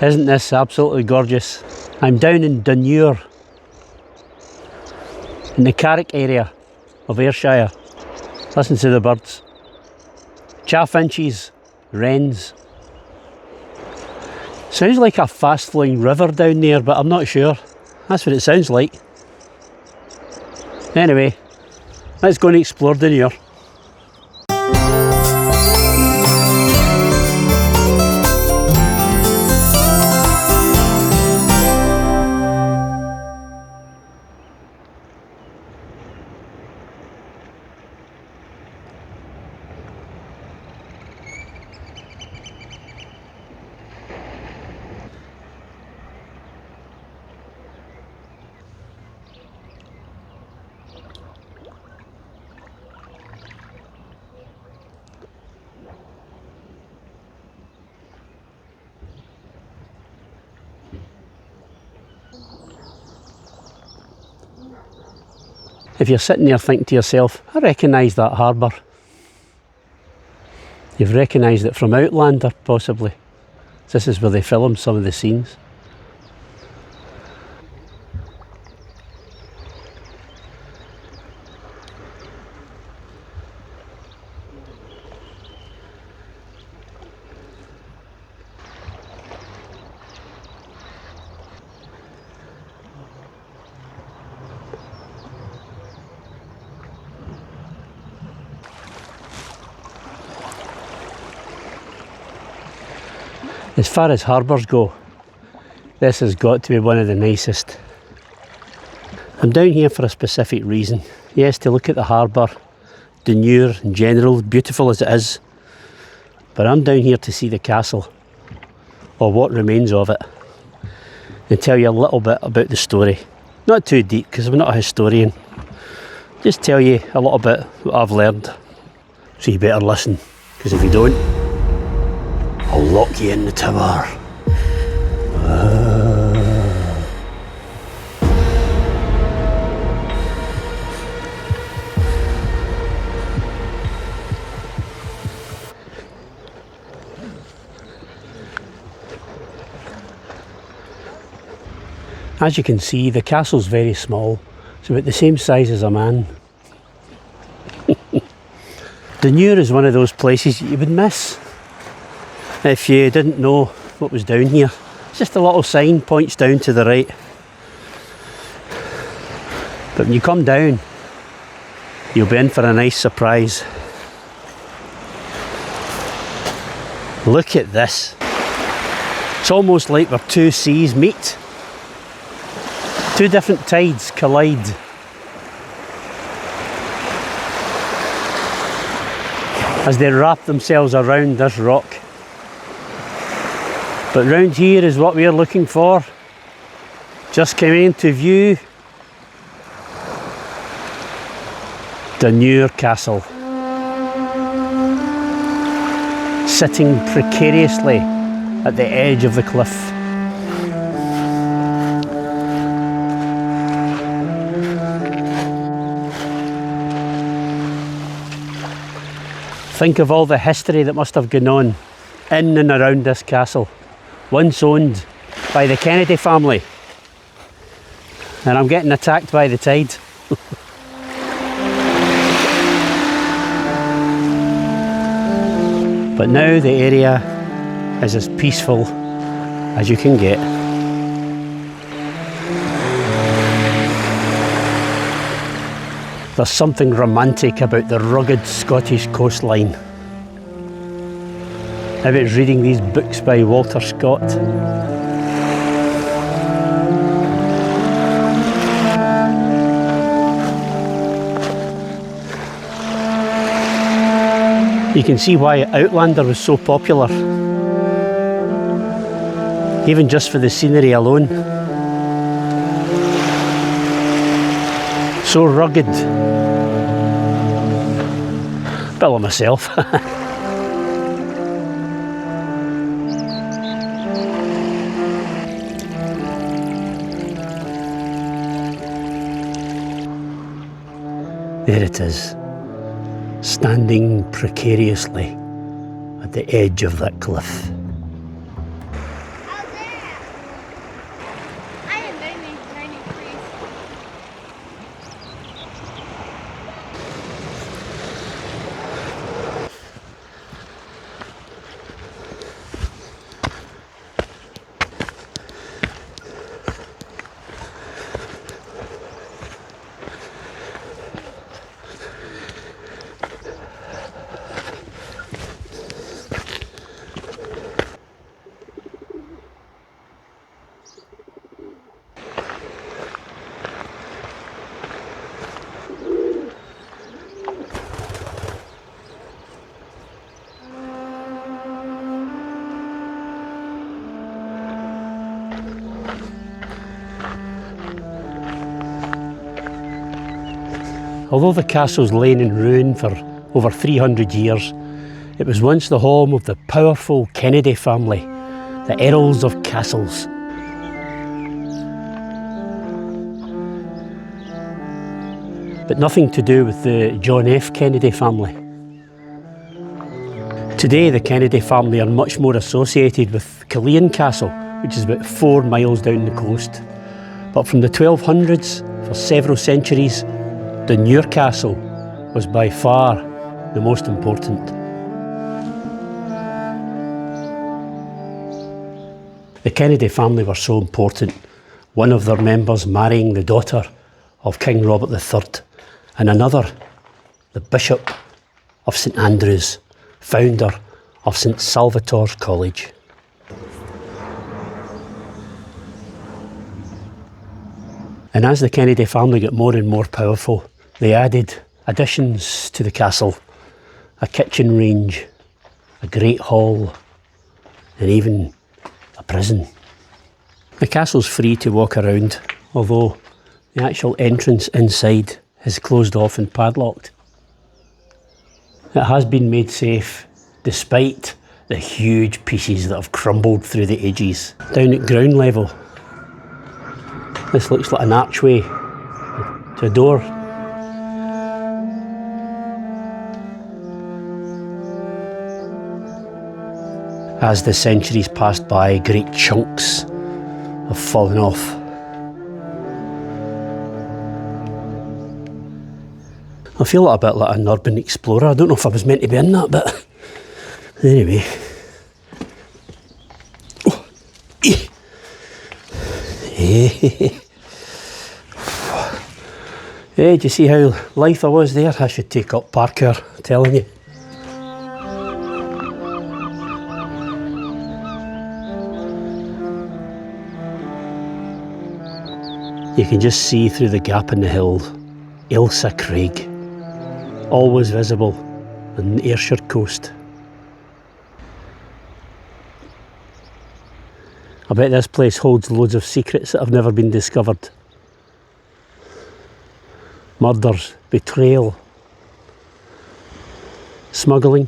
Isn't this absolutely gorgeous? I'm down in Dunure, in the Carrick area of Ayrshire. Listen to the birds. Chaffinches, wrens. Sounds like a fast flowing river down there, but I'm not sure. That's what it sounds like. Anyway, let's go and explore Dunure. If you're sitting there thinking to yourself, I recognise that harbour. You've recognised it from Outlander, possibly. This is where they filmed some of the scenes. As far as harbours go, this has got to be one of the nicest. I'm down here for a specific reason. Yes, to look at the harbour, Dunure in general, beautiful as it is. But I'm down here to see the castle, or what remains of it, and tell you a little bit about the story. Not too deep, because I'm not a historian. Just tell you a little bit what I've learned. So you better listen, because if you don't, I'll lock you in the tower. As you can see, the castle's very small. It's about the same size as a man. Dunure is one of those places you would miss if you didn't know what was down here. It's just a little sign points down to the right. But when you come down, you'll be in for a nice surprise. Look at this. It's almost like where two seas meet. Two different tides collide. As they wrap themselves around this rock. But round here is what we're looking for. Just coming into view. Dunure Castle. Sitting precariously at the edge of the cliff. Think of all the history that must have gone on in and around this castle. Once owned by the Kennedy family. And I'm getting attacked by the tide. But now the area is as peaceful as you can get. There's something romantic about the rugged Scottish coastline. About reading these books by Walter Scott. You can see why Outlander was so popular. Even just for the scenery alone. So rugged. Bit like myself. There it is, standing precariously at the edge of that cliff. Although the castle's lain in ruin for over 300 years, it was once the home of the powerful Kennedy family, the Earls of Castles. But nothing to do with the John F. Kennedy family. Today the Kennedy family are much more associated with Killeen Castle, which is about 4 miles down the coast. But from the 1200s, for several centuries, Dunure Castle was by far the most important. The Kennedy family were so important, one of their members marrying the daughter of King Robert III, and another, the Bishop of St Andrews, founder of St Salvator's College. And as the Kennedy family got more and more powerful, they added additions to the castle, a kitchen range, a great hall, and even a prison. The castle's free to walk around, although the actual entrance inside is closed off and padlocked. It has been made safe despite the huge pieces that have crumbled through the ages. Down at ground level, this looks like an archway to a door. As the centuries passed by, great chunks have fallen off. I feel a bit like an urban explorer. I don't know if I was meant to be in that, but anyway. Oh. Hey, do you see how lithe I was there? I should take up parkour, I'm telling you. You can just see through the gap in the hill, Ailsa Craig, always visible on the Ayrshire coast. I bet this place holds loads of secrets that have never been discovered. Murders, betrayal, smuggling.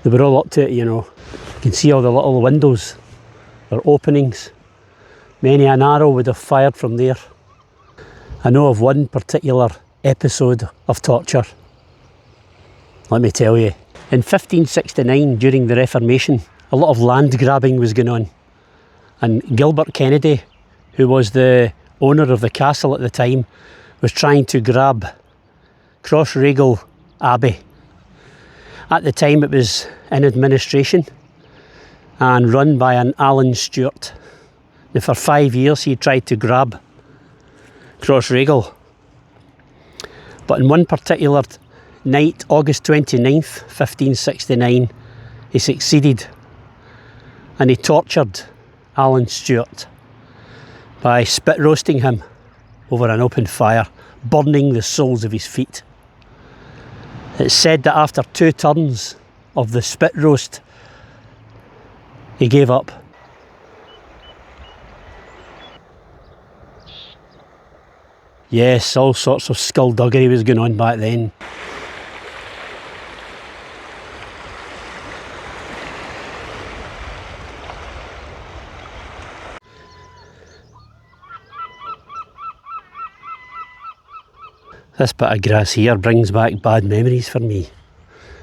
They were all up to it, you know. You can see all the little windows, their openings. Many an arrow would have fired from there. I know of one particular episode of torture. Let me tell you, in 1569, during the Reformation, a lot of land grabbing was going on. And Gilbert Kennedy, who was the owner of the castle at the time, was trying to grab Crossraguel Abbey. At the time it was in administration and run by an Alan Stewart. Now for 5 years he tried to grab Crossraguel. But in one particular night, August 29th, 1569, he succeeded, and he tortured Alan Stewart by spit roasting him over an open fire, burning the soles of his feet. It's said that after 2 turns of the spit roast, he gave up. Yes, all sorts of skullduggery was going on back then. This bit of grass here brings back bad memories for me.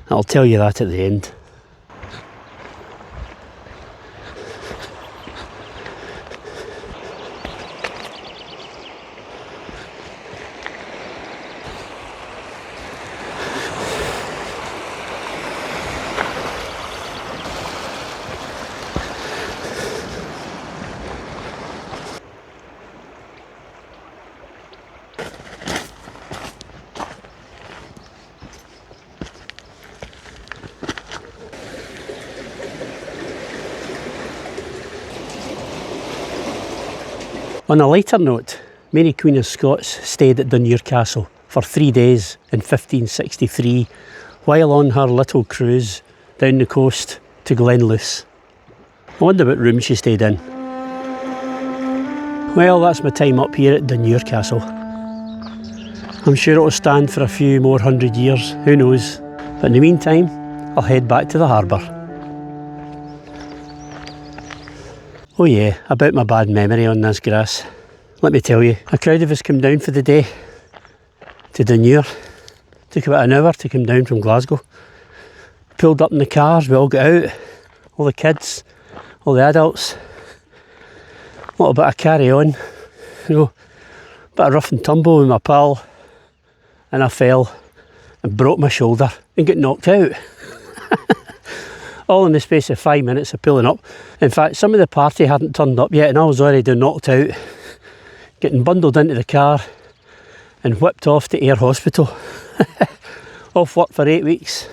I'll tell you that at the end. On a lighter note, Mary Queen of Scots stayed at Dunure Castle for 3 days in 1563 while on her little cruise down the coast to Glenluce. I wonder what room she stayed in. Well, that's my time up here at Dunure Castle. I'm sure it'll stand for a few more 100 years, who knows. But in the meantime, I'll head back to the harbour. Oh yeah, about my bad memory on this grass. Let me tell you, a crowd of us came down for the day to Dunure. Took about an hour to come down from Glasgow. Pulled up in the cars, we all got out. All the kids, all the adults. A little bit of carry on, you know, bit of rough and tumble with my pal, and I fell and broke my shoulder and got knocked out. All in the space of 5 minutes of pulling up. In fact, some of the party hadn't turned up yet and I was already knocked out, getting bundled into the car and whipped off to Ayr Hospital. Off work for 8 weeks.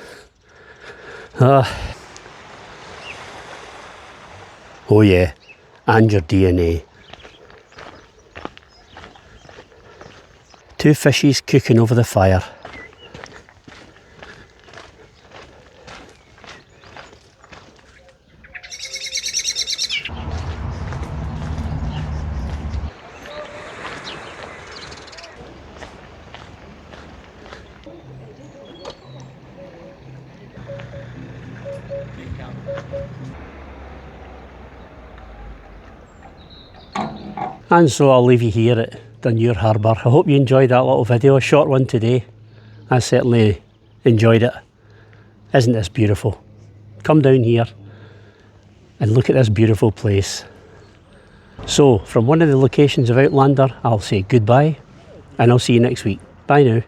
Oh yeah. And your DNA. 2 fishies cooking over the fire. And so I'll leave you here at Dunure Harbour. I hope you enjoyed that little video, a short one today. I certainly enjoyed it. Isn't this beautiful? Come down here and look at this beautiful place. So, from one of the locations of Outlander, I'll say goodbye and I'll see you next week. Bye now.